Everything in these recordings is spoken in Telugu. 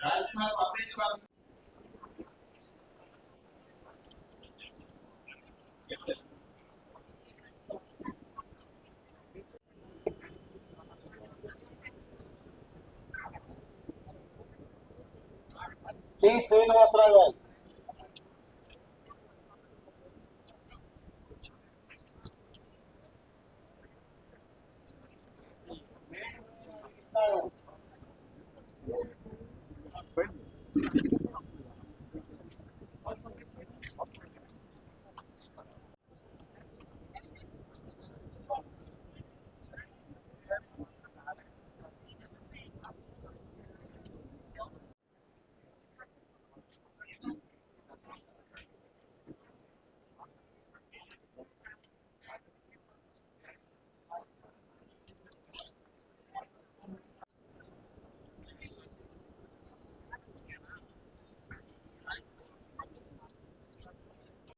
టి శ్రీనివాసరావు గారు.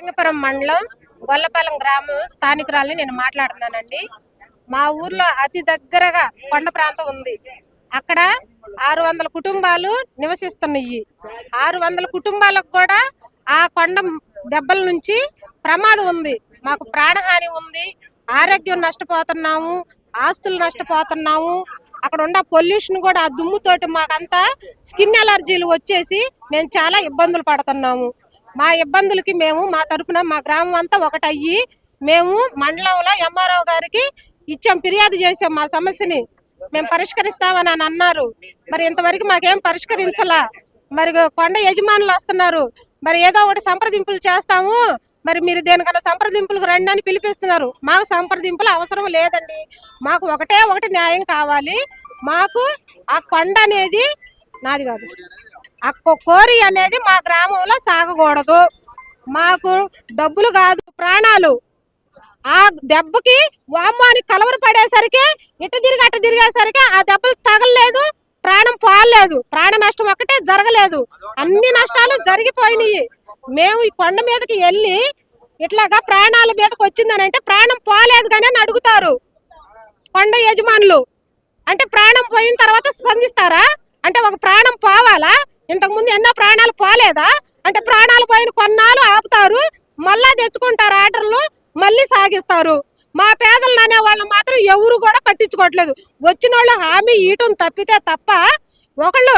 లింగపురం మండలం గొల్లపాలెం గ్రామం స్థానికురాలని నేను మాట్లాడుతున్నానండి. మా ఊర్లో అతి దగ్గరగా కొండ ప్రాంతం ఉంది. అక్కడ 600 కుటుంబాలు నివసిస్తున్నాయి. 600 కుటుంబాలకు కూడా ఆ కొండ దెబ్బల నుంచి ప్రమాదం ఉంది. మాకు ప్రాణహాని ఉంది, ఆరోగ్యం నష్టపోతున్నాము, ఆస్తులు నష్టపోతున్నాము. అక్కడ ఉన్న పొల్యూషన్ కూడా ఆ దుమ్ముతోటి మాకంతా స్కిన్ ఎలర్జీలు వచ్చేసి మేము చాలా ఇబ్బందులు పడుతున్నాము. మా ఇబ్బందులకి మేము మా తరపున మా గ్రామం అంతా ఒకటయ్యి మేము మండలంలో ఎంఆర్ఓ గారికి ఇచ్చాం, ఫిర్యాదు చేసాం. మా సమస్యని మేము పరిష్కరిస్తామని అన్నారు. మరి ఇంతవరకు మాకేం పరిష్కరించలా. మరి కొండ యజమానులు వస్తున్నారు, మరి ఏదో ఒకటి సంప్రదింపులు చేస్తాము, మరి మీరు దేనికన్నా సంప్రదింపులకు రండి అని పిలిపిస్తున్నారు. మాకు సంప్రదింపులు అవసరం లేదండి. మాకు ఒకటి న్యాయం కావాలి. మాకు ఆ కొండ అనేది నాది కాదు, ఆ కోరి అనేది మా గ్రామంలో సాగకూడదు. మాకు డబ్బులు కాదు, ప్రాణాలు. ఆ దెబ్బకి వామ్మాని కలవర పడేసరికి ఇటు తిరిగి అటు తిరిగేసరికి ఆ దెబ్బలు తగలలేదు, ప్రాణం పోలేదు. ప్రాణ నష్టం ఒక్కటే జరగలేదు, అన్ని నష్టాలు జరిగిపోయినాయి. మేము ఈ కొండ మీదకి వెళ్ళి ఇట్లాగా ప్రాణాల మీదకి వచ్చిందని అంటే ప్రాణం పోలేదు కానీ అని అడుగుతారు కొండ యజమానులు. అంటే ప్రాణం పోయిన తర్వాత స్పందిస్తారా? అంటే ఒక ప్రాణం పోవాలా? ఇంతకు ముందు ఎన్నో ప్రాణాలు పోలేదా? అంటే ప్రాణాలు పోయిన కొన్నాళ్ళు ఆపుతారు, మళ్ళా తెచ్చుకుంటారు ఆర్డర్లు, మళ్ళీ సాగిస్తారు. మా పేదలను అనే వాళ్ళు మాత్రం ఎవరు కూడా పట్టించుకోవట్లేదు. వచ్చిన వాళ్ళు హామీ ఇయటం తప్పితే తప్ప ఒకళ్ళు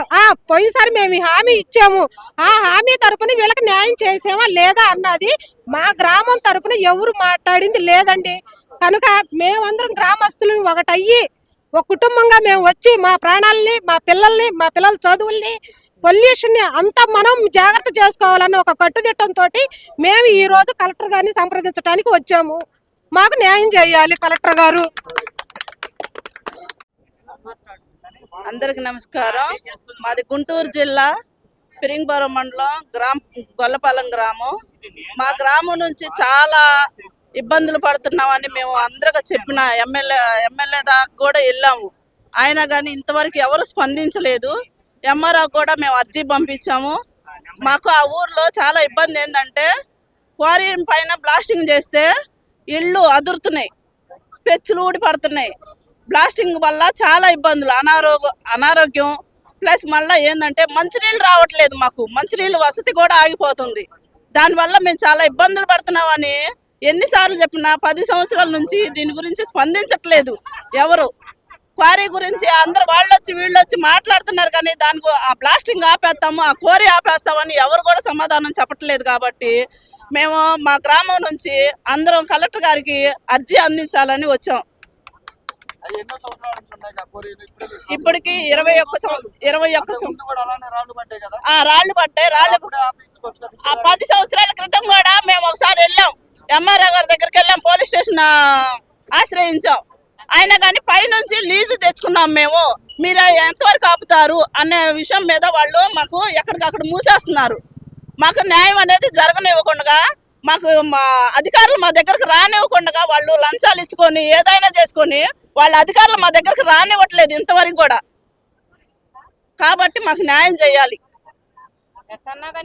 పోయినసారి మేము హామీ ఇచ్చాము, ఆ హామీ తరపున వీళ్ళకి న్యాయం చేసామా లేదా అన్నది మా గ్రామం తరపున ఎవరు మాట్లాడింది లేదండి. కనుక మేమందరం గ్రామస్తులు ఒకటయ్యి ఒక కుటుంబంగా మేము వచ్చి మా ప్రాణాలని, మా పిల్లల చదువుల్ని, పొల్యూషన్ ని అంతా మనం జాగ్రత్త చేసుకోవాలన్న ఒక కట్టుదిట్టంతో మేము ఈ రోజు కలెక్టర్ గారిని సంప్రదించడానికి వచ్చాము. మాకు న్యాయం చేయాలి కలెక్టర్ గారు. అందరికి నమస్కారం. మాది గుంటూరు జిల్లా ఫిరింగిపురం మండలం గొల్లపాలెం గ్రామం. మా గ్రామం నుంచి చాలా ఇబ్బందులు పడుతున్నామని మేము అందరిగా చెప్పిన ఎమ్మెల్యే దాకా కూడా వెళ్ళాము. అయినా కానీ ఇంతవరకు ఎవరు స్పందించలేదు. ఎంఆర్ఓ కూడా మేము అర్జీ పంపించాము. మాకు ఆ ఊర్లో చాలా ఇబ్బంది ఏంటంటే క్వారీ పైన బ్లాస్టింగ్ చేస్తే ఇళ్ళు అదురుతున్నాయి, పెచ్చులు ఊడి పడుతున్నాయి. బ్లాస్టింగ్ వల్ల చాలా ఇబ్బందులు, అనారోగ్యం ప్లస్ మళ్ళీ ఏంటంటే మంచినీళ్ళు రావట్లేదు. మాకు మంచినీళ్ళు వసతి కూడా ఆగిపోతుంది. దానివల్ల మేము చాలా ఇబ్బందులు పడుతున్నామని ఎన్నిసార్లు చెప్పినా 10 సంవత్సరాల నుంచి దీని గురించి స్పందించట్లేదు ఎవరు. క్వారీ గురించి అందరు వాళ్ళొచ్చి వీళ్ళొచ్చి మాట్లాడుతున్నారు కానీ దానికి ఆ బ్లాస్టింగ్ ఆపేస్తాము, ఆ క్వారీ ఆపేస్తామని ఎవరు కూడా సమాధానం చెప్పట్లేదు. కాబట్టి మేము మా గ్రామం నుంచి అందరం కలెక్టర్ గారికి అర్జీ అందించాలని వచ్చాం. ఇప్పటికి 21 రాళ్లు పట్టాయి. 10 సంవత్సరాల క్రితం కూడా మేము ఒకసారి వెళ్ళాం, ఎంఆర్ఓ గారి దగ్గరికి వెళ్ళాం, పోలీస్ స్టేషన్ ఆశ్రయించాం. అయినా కానీ పైనుంచి లీజు తెచ్చుకున్నాం మేము, మీరు ఎంతవరకు ఆపుతారు అనే విషయం మీద వాళ్ళు మాకు ఎక్కడికక్కడ మూసేస్తున్నారు. మాకు న్యాయం అనేది జరగనివ్వకుండా, మాకు మా అధికారులు మా దగ్గరకు రానివ్వకుండా వాళ్ళు లంచాలు ఇచ్చుకొని ఏదైనా చేసుకొని వాళ్ళ అధికారులు మా దగ్గరకు రానివ్వట్లేదు ఇంతవరకు కూడా. కాబట్టి మాకు న్యాయం చేయాలి.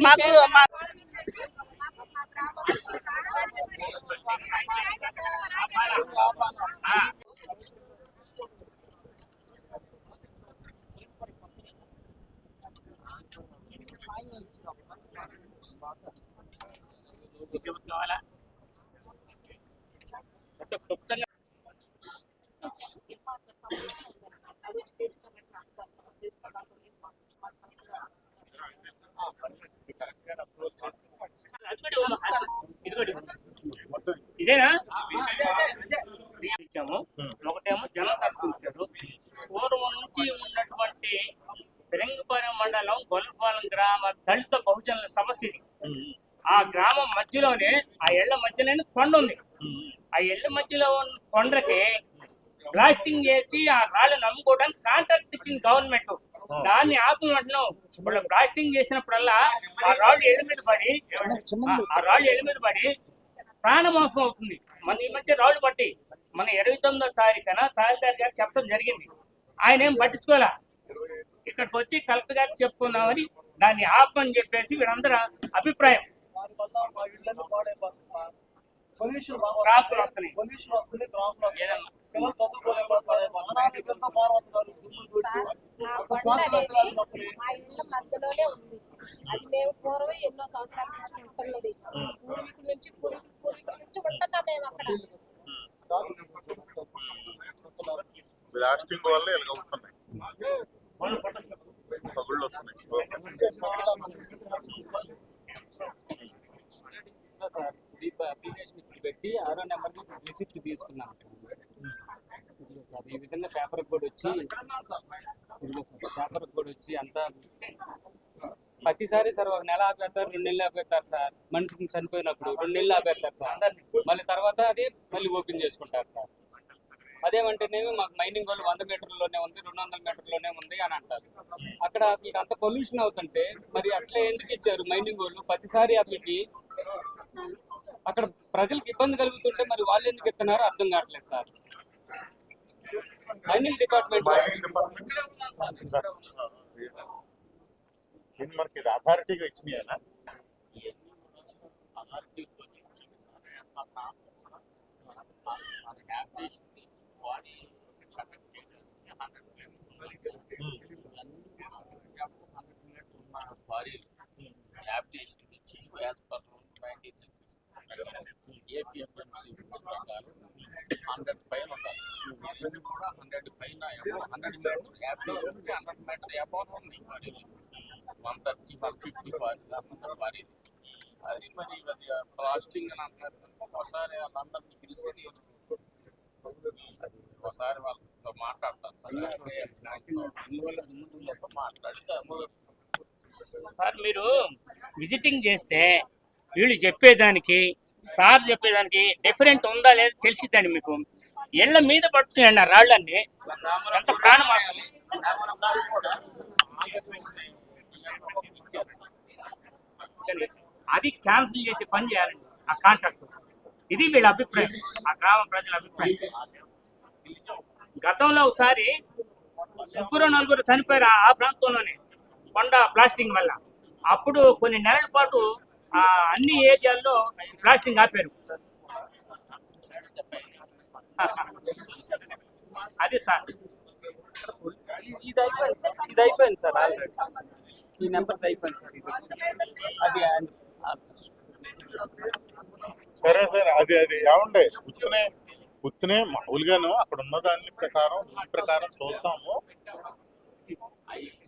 మాకు ఇంకెవరు కావాలా? అంటే క్లుప్తంగా ఇదిగోటి ఇదేనా ఇచ్చాము. ఒకటేమో జనం తరఫున ఇచ్చాడు. పూర్వం నుంచి ఉన్నటువంటి ఫిరంగిపురం మండలం గొల్లపాలెం గ్రామ దళిత బహుజనుల సమస్య ఇది. ఆ గ్రామం మధ్యలోనే ఆ ఇళ్ల మధ్యలోనే కొండ ఉంది. ఆ ఇళ్ల మధ్యలో ఉన్న కొండకి బ్లాస్టింగ్ చేసి ఆ రాళ్ళని అమ్ముకోవడానికి కాంట్రాక్ట్ ఇచ్చింది గవర్నమెంట్. దాన్ని ఆపమంటున్నాం. ఇప్పుడు బ్లాస్టింగ్ చేసినప్పుడల్లా ఆ రాళ్ళు ఎళ్ళ మీద పడి ప్రాణమోసం అవుతుంది. మన ఈ మధ్య రాళ్ళు పట్టి మన 29వ తారీఖున తహసీల్దార్ గారు చెప్పడం జరిగింది. ఆయన ఏం పట్టించుకోలే. ఇక్కడికి వచ్చి కలెక్టర్ గారికి చెప్పుకున్నామని దాన్ని ఆపమని చెప్పేసి వీరందరూ అభిప్రాయం. మా ఇళ్ళ మధ్యలోనే ఉంది. అది మేము పూర్వం ఎన్నో సంవత్సరాల నుంచి ఉంటున్నది. పూర్వీకుల నుంచి ఉంటున్నాం మేము అక్కడ. బ్లాస్టింగ్ వల్ల ఇలాగ అవుతున్నాయి, పగుళ్ళు వస్తున్నాయి. అప్లికేషన్ పెట్టి 6వ నెంబర్కి రిసిప్ట్ తీసుకున్నాను సార్. ఈ విధంగా పేపర్ కూడా వచ్చి అంతా ప్రతిసారి సార్ 1 నెల ఆపేస్తారు, 2 నెలలు ఆపేస్తారు సార్. మనిషిని చనిపోయినప్పుడు 2 నెలలు ఆపేస్తారు సార్. మళ్ళీ తర్వాత అది మళ్ళీ ఓపెన్ చేసుకుంటారు సార్. అదేమంటేనేమి మాకు మైనింగ్ వాళ్ళు 100 మీటర్లోనే ఉంది, 200 మీటర్లోనే ఉంది అని అంటారు. అక్కడ అసలు అంత పొల్యూషన్ అవుతుంటే మరి అట్లా ఎందుకు ఇచ్చారు మైనింగ్ వాళ్ళు? ప్రతిసారి అసలుకి అక్కడ ప్రజలకు ఇబ్బంది కలుగుతుంటే మరి వాళ్ళు ఎందుకు ఇస్తున్నారో అర్థం కావట్లేదు సార్. మైనింగ్ డిపార్ట్మెంట్ మనకి అథారిటీగా ఇచ్చినాయనా? ఏపీఎంసీ ప్రకారం 100 పైన ఉండాలి. ఇది కూడా 100 పైన 100 మీటర్ 100 మీటర్ అబౌవ్ ఉంది. 130, 150 వారి అది మరి ప్లాస్టింగ్ అని అంటున్నారు. ఒకసారి వాళ్ళందరినీ పిలిచి ఒకసారి వాళ్ళతో మాట్లాడతాను మాట్లాడితే సార్ మీరు విజిటింగ్ చేస్తే వీళ్ళు చెప్పేదానికి సార్ చెప్పేదానికి డిఫరెంట్ ఉందా లేదా తెలిసిద్దండి మీకు. ఇళ్ళ మీద పడుతున్నాయండి ఆ రాళ్ళన్నీ. ఎంత ప్రాణమాసం. అది క్యాన్సిల్ చేసి పని చేయాలండి ఆ కాంట్రాక్ట్. ఇది వీళ్ళ అభిప్రాయం, ఆ గ్రామ ప్రజల అభిప్రాయం. గతంలో ఒకసారి 3-4 చనిపోయారు ఆ ప్రాంతంలోనే కొండ బ్లాస్టింగ్ వల్ల. అప్పుడు కొన్ని నెలల పాటు అన్ని ఏరియాల్లో బ్లాస్టింగ్ ఆపారు. అది సార్ ఇది అయిపోయింది సార్. ఆల్రెడీ ఈ నెంబర్ అయిపోయింది సార్. అది సరే సార్, అది ఏమండే ఉత్తునే మామూలుగాను అక్కడ ఉన్న దాని ప్రకారం చూస్తాము.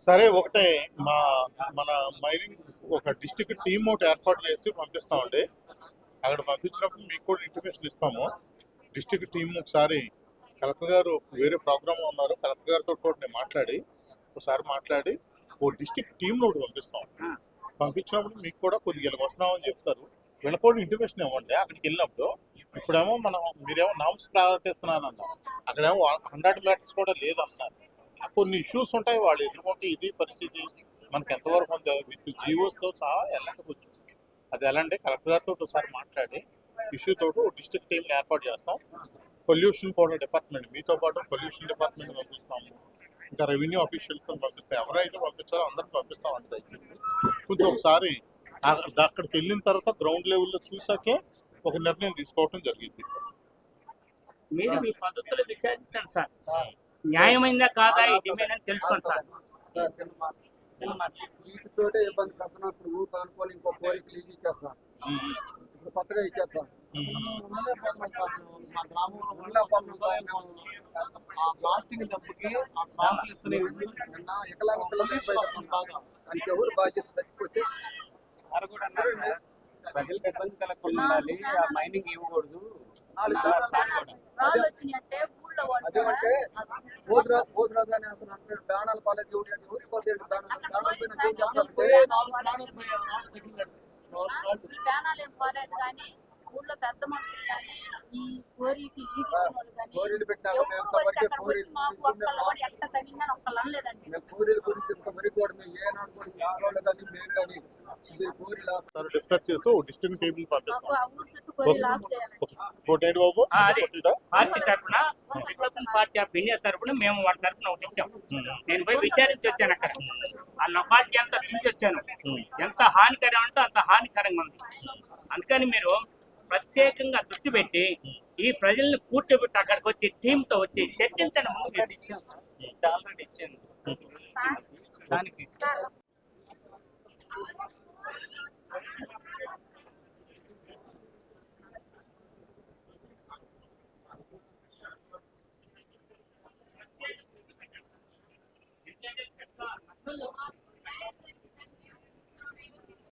సరే, ఒకటే మన మైనింగ్ ఒక డిస్ట్రిక్ట్ టీమ్ ఒకటి ఏర్పాటు చేసి పంపిస్తామండి. అక్కడ పంపించినప్పుడు మీకు కూడా ఇంటిమేషన్ ఇస్తాము. డిస్ట్రిక్ట్ టీమ్ ఒకసారి కలెక్టర్ గారు వేరే ప్రోగ్రామ్ ఉన్నారు, కలెక్టర్ గారితో కూడా నేను మాట్లాడి ఓ డిస్ట్రిక్ట్ టీమ్ ఒకటి పంపిస్తాం. పంపించినప్పుడు మీకు కూడా కొద్దిగా వస్తున్నామని చెప్తారు. వెళ్ళిపోవడం ఇంటిమేషన్ ఇవ్వండి. అక్కడికి వెళ్ళినప్పుడు ఇప్పుడేమో మీరేమో నామ్స్ ప్రవర్తిస్తున్నాను అన్నారు, అక్కడేమో 100 మీటర్స్ కూడా లేదన్నారు. కొన్ని ఇష్యూస్ ఉంటాయి, వాళ్ళు ఎదుర్కొంటే ఇది పరిస్థితి మనకి ఎంతవరకు ఉంది విత్ జీవోస్తో సహా వెళ్ళకపోవచ్చు. అది ఎలాంటి కలెక్టర్ గారితో ఒకసారి మాట్లాడి ఇష్యూ తోటి డిస్ట్రిక్ట్ టీంని ఏర్పాటు చేస్తాం. పొల్యూషన్ కూడా డిపార్ట్మెంట్ మీతో పాటు పొల్యూషన్ డిపార్ట్మెంట్ పంపిస్తాము, ఇంకా రెవెన్యూ ఆఫీషియల్స్ పంపిస్తాం. ఎవరైతే పంపించారో అందరికి పంపిస్తామండి. దయచేసి కొంచెం ఒకసారి అక్కడికి వెళ్ళిన తర్వాత గ్రౌండ్ లెవెల్లో చూసాకే ఒక నిర్ణయం తీసుకోవటం జరిగింది. మీరు మీ పద్ధతులు విచారించండి సార్. న్యాయమైందా కాదా ఈ డిమాండ్ అని తెలుసుకోండి సార్. వీటితోటే ఇబ్బంది పడుతున్నాం. ఇప్పుడు ఊరు అనుకోని ఇంకో కోరిక లీజ్ ఇచ్చారు సార్, ఇప్పుడు కొత్తగా ఇచ్చారు సార్. ఉండలేకపోతున్నాం సార్, మా గ్రామంలో ఉండలేకపోతున్నాం సార్. మేము ఆ ప్లాస్టిక్ దెబ్బకి ఆ ప్రాంతాలు ఇస్తూనే నిన్న ఎకలాగ పిల్లలు ఇబ్బంది బాగా, దానికి ఎవరు బాధ్యత చచ్చిపోతే సార్ కూడా అన్నారు సార్, ప్రజలకు ఇబ్బంది కలగకుండా ఉండాలి, ఆ మైనింగ్ ఇవ్వకూడదు. అదేమంటే పోతురాజు అని అంటున్నారు, ప్రాణాల పాలకి ఊరిపోతే ప్రాణాలు ఏం పోలేదు కానీ ఊళ్ళో పెద్ద మనుషులు కానీ ఈ కోరికి కోరీలు పెట్టినాక మేము కాబట్టి ఎట్ట తగిలిందని ఒక్కళ్ళు అనలేదండి. మేము కోరీల గురించి ఇంతవరకు కూడా మేము ఏనాడు కూడా ఆడవాళ్ళు కానీ మేము కానీ ఇది కోరీలా డిస్కస్ చేసి డిస్ట్రిక్ట్ టేబుల్ పంపిస్తాం. ఆ ఊరు చుట్టూ కోరీలు ఆఫ్ చేయాలండి. కోటేడు బాబు అదే పార్టీ తరఫున రిపబ్లికన్ పార్టీ ఆఫ్ ఇండియా తరఫున మేము వాళ్ళ తరఫున ఒకటి ఇచ్చాం. నేను పోయి విచారించి వచ్చాను అక్కడ. ఆ లపాటి అంతా చూసి వచ్చాను. ఎంత హానికరం అంటే అంత హానికరంగా ఉంది. అందుకని మీరు ప్రత్యేకంగా దృష్టి పెట్టి ఈ ప్రజల్ని కూర్చోబెట్టి అక్కడికి వచ్చి టీంతో వచ్చి చర్చించండి. ఆల్రెడీ ఇచ్చాను దానికి